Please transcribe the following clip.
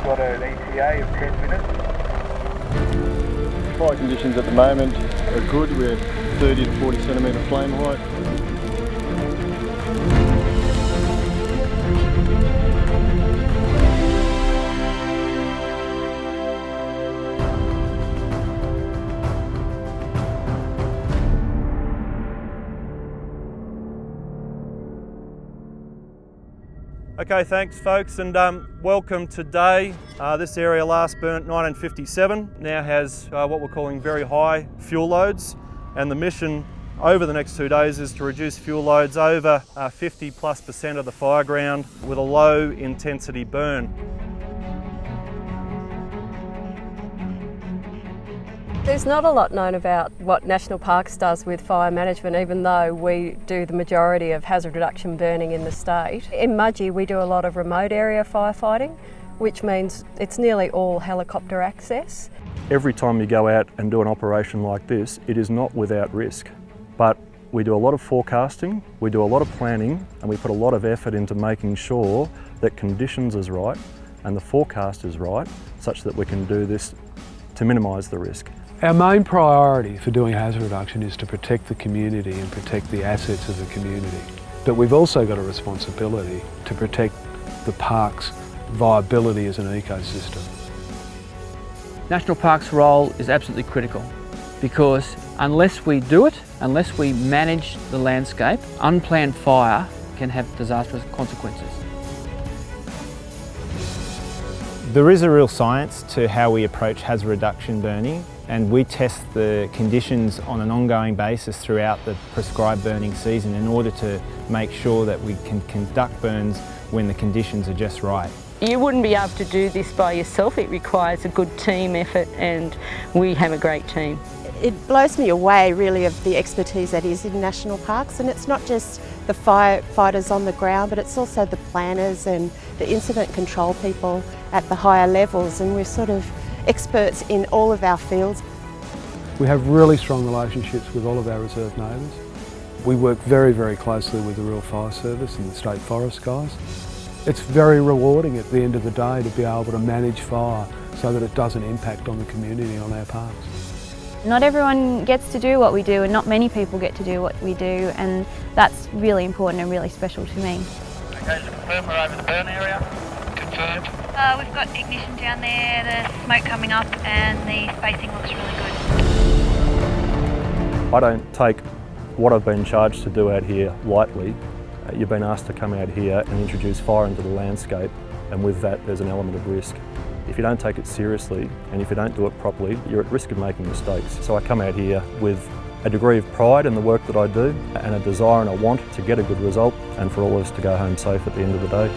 got an ETA of 10 minutes. Fire conditions at the moment are good. We're 30 to 40 centimetre flame height. Okay, thanks folks, and welcome today. This area last burnt 1957, now has what we're calling very high fuel loads, and the mission over the next 2 days is to reduce fuel loads over 50+% of the fire ground with a low intensity burn. There's not a lot known about what National Parks does with fire management, even though we do the majority of hazard reduction burning in the state. In Mudgee we do a lot of remote area firefighting, which means it's nearly all helicopter access. Every time you go out and do an operation like this, it is not without risk. But we do a lot of forecasting, we do a lot of planning, and we put a lot of effort into making sure that conditions is right and the forecast is right, such that we can do this to minimise the risk. Our main priority for doing hazard reduction is to protect the community and protect the assets of the community. But we've also got a responsibility to protect the park's viability as an ecosystem. National Parks' role is absolutely critical because unless we do it, unless we manage the landscape, unplanned fire can have disastrous consequences. There is a real science to how we approach hazard reduction burning, and we test the conditions on an ongoing basis throughout the prescribed burning season in order to make sure that we can conduct burns when the conditions are just right. You wouldn't be able to do this by yourself. It requires a good team effort, and we have a great team. It blows me away really of the expertise that is in national parks, and it's not just the firefighters on the ground, but it's also the planners and the incident control people at the higher levels, and we're sort of experts in all of our fields. We have really strong relationships with all of our reserve neighbours. We work very, very closely with the Rural Fire Service and the State Forest guys. It's very rewarding at the end of the day to be able to manage fire so that it doesn't impact on the community on our parks. Not everyone gets to do what we do, and not many people get to do what we do, and that's really important and really special to me. Okay, so confirm we're over the burn area. Confirmed. We've got ignition down there, the smoke coming up, and the spacing looks really good. I don't take what I've been charged to do out here lightly. You've been asked to come out here and introduce fire into the landscape, and with that there's an element of risk. If you don't take it seriously and if you don't do it properly, you're at risk of making mistakes. So I come out here with a degree of pride in the work that I do and a desire and a want to get a good result and for all of us to go home safe at the end of the day.